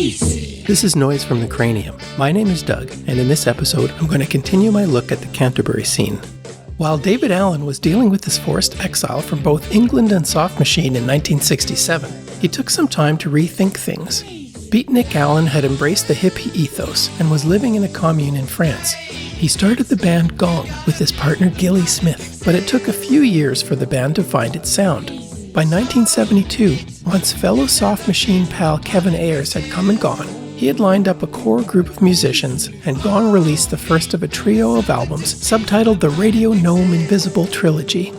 This is Noise from the Cranium. My name is Doug, and in this episode, I'm going to continue my look at the Canterbury Scene. While Daevid Allen was dealing with his forced exile from both England and Soft Machine in 1967, he took some time to rethink things. Beatnik Allen had embraced the hippie ethos and was living in a commune in France. He started the band Gong with his partner Gilly Smith, but it took a few years for the band to find its sound. By 1972, once fellow Soft Machine pal Kevin Ayers had come and gone, he had lined up a core group of musicians, and Gong released the first of a trio of albums subtitled the Radio Gnome Invisible Trilogy.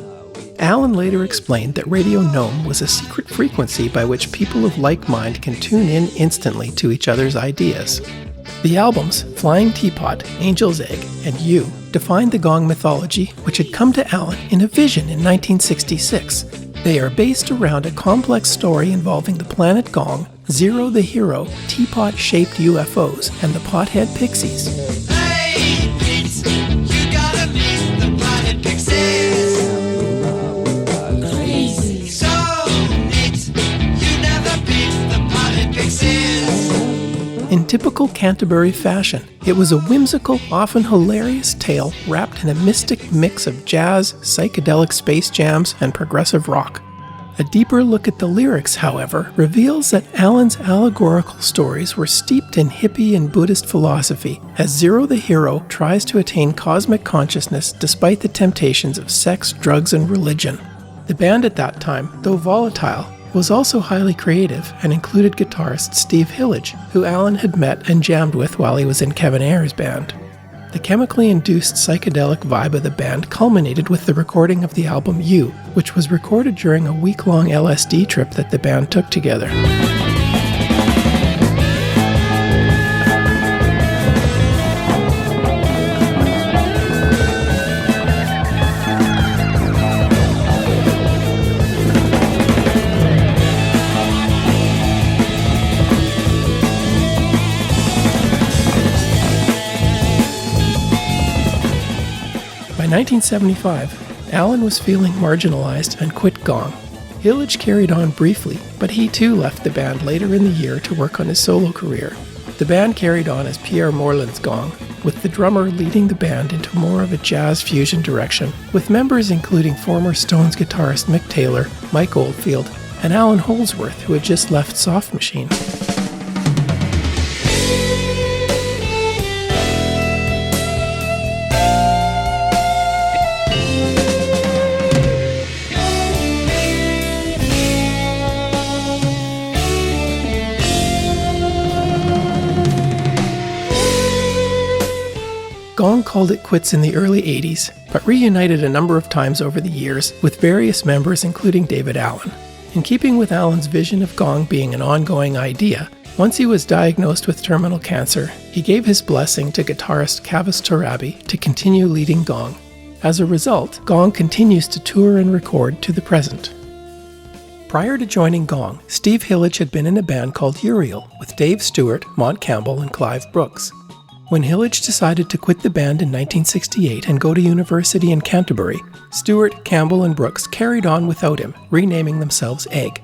Allen later explained that Radio Gnome was a secret frequency by which people of like mind can tune in instantly to each other's ideas. The albums, Flying Teapot, Angel's Egg, and You, defined the Gong mythology, which had come to Allen in a vision in 1966. They are based around a complex story involving the planet Gong, Zero the Hero, teapot-shaped UFOs, and the Pothead Pixies. Hey, Pete, you gotta meet the Pothead Pixies. Crazy. So neat, you never beat the Pothead Pixies. In typical Canterbury fashion, it was a whimsical, often hilarious tale wrapped in a mystic mix of jazz, psychedelic space jams, and progressive rock. A deeper look at the lyrics, however, reveals that Allen's allegorical stories were steeped in hippie and Buddhist philosophy, as Zero the Hero tries to attain cosmic consciousness despite the temptations of sex, drugs, and religion. The band at that time, though volatile, was also highly creative and included guitarist Steve Hillage, who Allen had met and jammed with while he was in Kevin Ayers' band. The chemically induced psychedelic vibe of the band culminated with the recording of the album You, which was recorded during a week-long LSD trip that the band took together. By 1975, Allen was feeling marginalized and quit Gong. Hillage carried on briefly, but he too left the band later in the year to work on his solo career. The band carried on as Pierre Morland's Gong, with the drummer leading the band into more of a jazz fusion direction, with members including former Stones guitarist Mick Taylor, Mike Oldfield, and Alan Holdsworth, who had just left Soft Machine. Gong called it quits in the early 80s, but reunited a number of times over the years with various members including Daevid Allen. In keeping with Allen's vision of Gong being an ongoing idea, once he was diagnosed with terminal cancer, he gave his blessing to guitarist Kavis Torabi to continue leading Gong. As a result, Gong continues to tour and record to the present. Prior to joining Gong, Steve Hillage had been in a band called Uriel with Dave Stewart, Mont Campbell, and Clive Brooks. When Hillage decided to quit the band in 1968 and go to university in Canterbury, Stewart, Campbell, and Brooks carried on without him, renaming themselves Egg.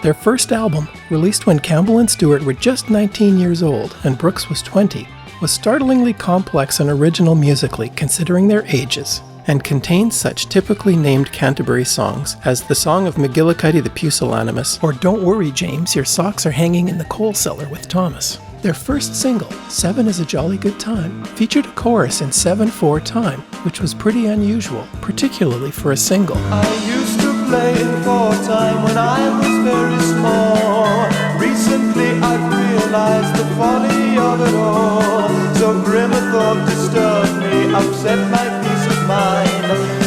Their first album, released when Campbell and Stewart were just 19 years old and Brooks was 20, was startlingly complex and original musically considering their ages, and contained such typically named Canterbury songs as the Song of McGillicuddy the Pusillanimous or Don't Worry James, Your Socks Are Hanging in the Coal Cellar with Thomas. Their first single, 7 is a Jolly Good Time, featured a chorus in 7/4 time, which was pretty unusual, particularly for a single. I used to play in 4 time when I was very small. Recently I've realized the folly of it all. So grim a thought disturbed me, upset my peace of mind.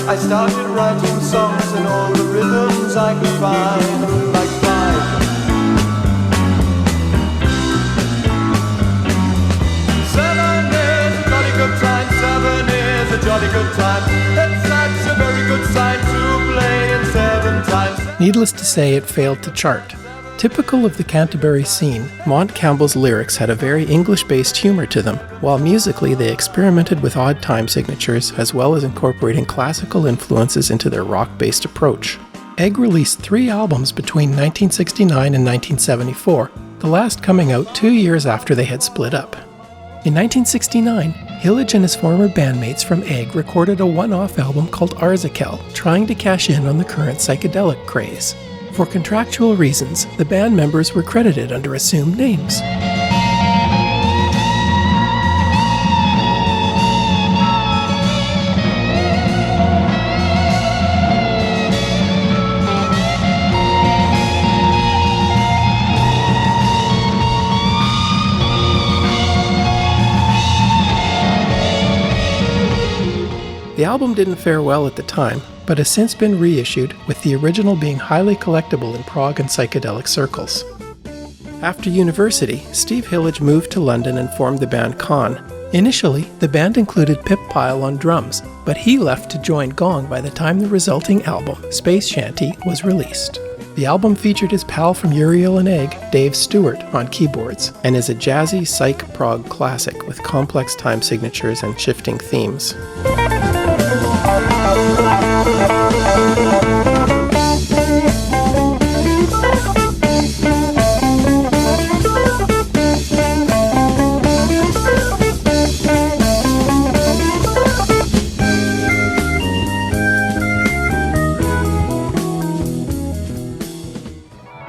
I started writing songs and all the rhythms I could find, like 5. 7 is a jolly good time, 7 is a jolly good time. That's a very good sign to play in 7 times. Needless to say, it failed to chart. Typical of the Canterbury Scene, Mont Campbell's lyrics had a very English-based humor to them, while musically they experimented with odd time signatures as well as incorporating classical influences into their rock-based approach. Egg released 3 albums between 1969 and 1974, the last coming out 2 years after they had split up. In 1969, Hillage and his former bandmates from Egg recorded a one-off album called Arzikel, trying to cash in on the current psychedelic craze. For contractual reasons, the band members were credited under assumed names. The album didn't fare well at the time, but has since been reissued, with the original being highly collectible in prog and psychedelic circles. After university, Steve Hillage moved to London and formed the band Con. Initially, the band included Pip Pile on drums, but he left to join Gong by the time the resulting album, Space Shanty, was released. The album featured his pal from Uriel and Egg, Dave Stewart, on keyboards, and is a jazzy psych prog classic with complex time signatures and shifting themes.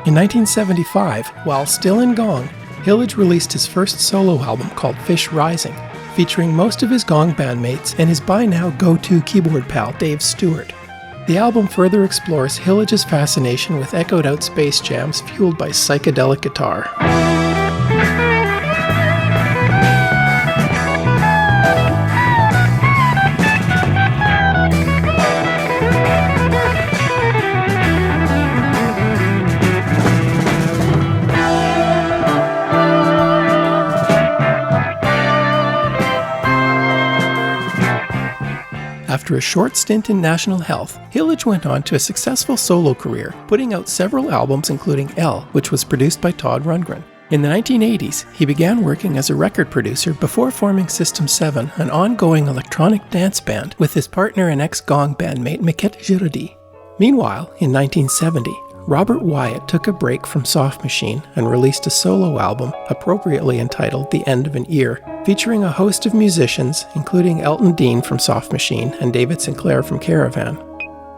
In 1975, while still in Gong, Hillage released his first solo album called Fish Rising, featuring most of his Gong bandmates and his by-now go-to keyboard pal Dave Stewart. The album further explores Hillage's fascination with echoed-out space jams fueled by psychedelic guitar. After a short stint in National Health, Hillage went on to a successful solo career, putting out several albums including L, which was produced by Todd Rundgren. In the 1980s, he began working as a record producer before forming System 7, an ongoing electronic dance band, with his partner and ex-Gong bandmate Miquette Giraudy. Meanwhile, in 1970, Robert Wyatt took a break from Soft Machine and released a solo album, appropriately entitled The End of an Ear, featuring a host of musicians, including Elton Dean from Soft Machine and David Sinclair from Caravan.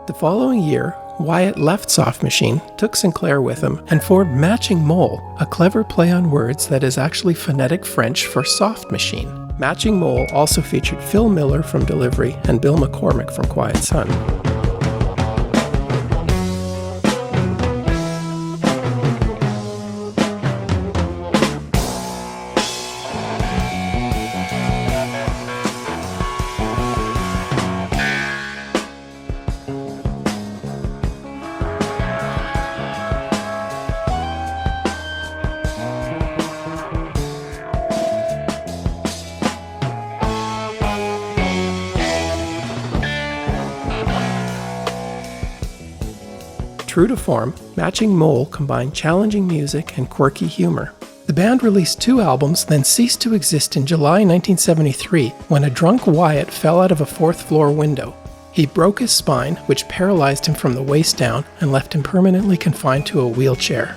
The following year, Wyatt left Soft Machine, took Sinclair with him, and formed Matching Mole, a clever play on words that is actually phonetic French for soft machine. Matching Mole also featured Phil Miller from Delivery and Bill McCormick from Quiet Sun. True to form, Matching Mole combined challenging music and quirky humor. The band released 2 albums, then ceased to exist in July 1973 when a drunk Wyatt fell out of a 4th-floor window. He broke his spine, which paralyzed him from the waist down and left him permanently confined to a wheelchair.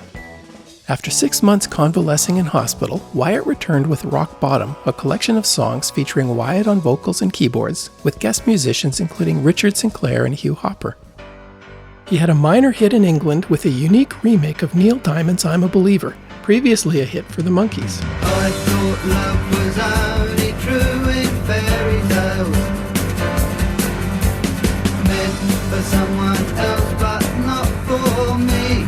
After 6 months convalescing in hospital, Wyatt returned with Rock Bottom, a collection of songs featuring Wyatt on vocals and keyboards, with guest musicians including Richard Sinclair and Hugh Hopper. He had a minor hit in England with a unique remake of Neil Diamond's I'm a Believer, previously a hit for the Monkees. I thought love was only true in fairy tales, meant for someone else but not for me.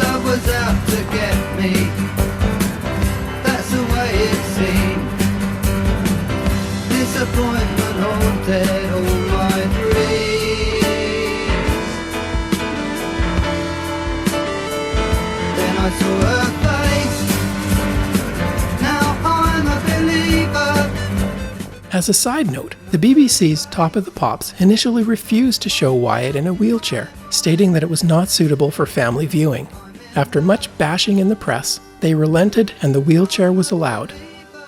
Love was out to get me, that's the way it seemed. Disappointment haunted all my dreams. Then I saw her face, now I'm a believer. As As a side note, the BBC's Top of the Pops initially refused to show Wyatt in a wheelchair, stating that it was not suitable for family viewing. After much bashing in the press, they relented and the wheelchair was allowed.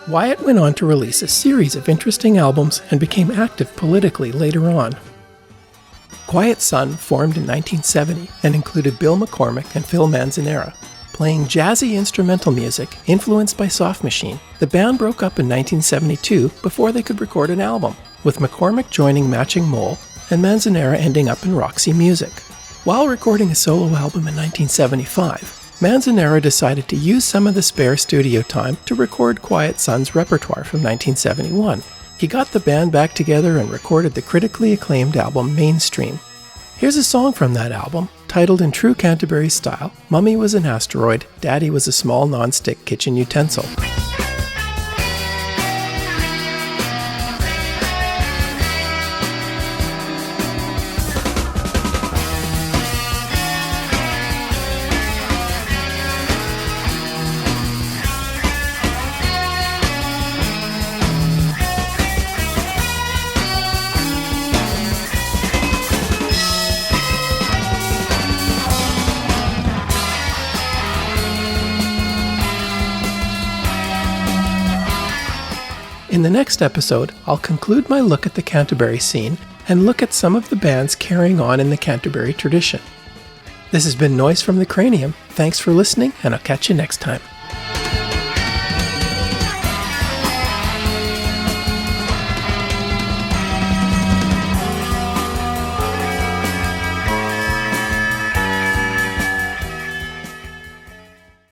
Wyatt went on to release a series of interesting albums and became active politically later on. Quiet Sun formed in 1970 and included Bill McCormick and Phil Manzanera. Playing jazzy instrumental music influenced by Soft Machine, the band broke up in 1972 before they could record an album, with McCormick joining Matching Mole and Manzanera ending up in Roxy Music. While recording a solo album in 1975, Manzanera decided to use some of the spare studio time to record Quiet Sun's repertoire from 1971. He got the band back together and recorded the critically acclaimed album Mainstream. Here's a song from that album, titled in true Canterbury style, Mummy Was an Asteroid, Daddy Was a Small Non-Stick Kitchen Utensil. In the next episode, I'll conclude my look at the Canterbury scene and look at some of the bands carrying on in the Canterbury tradition. This has been Noise from the Cranium. Thanks for listening, and I'll catch you next time.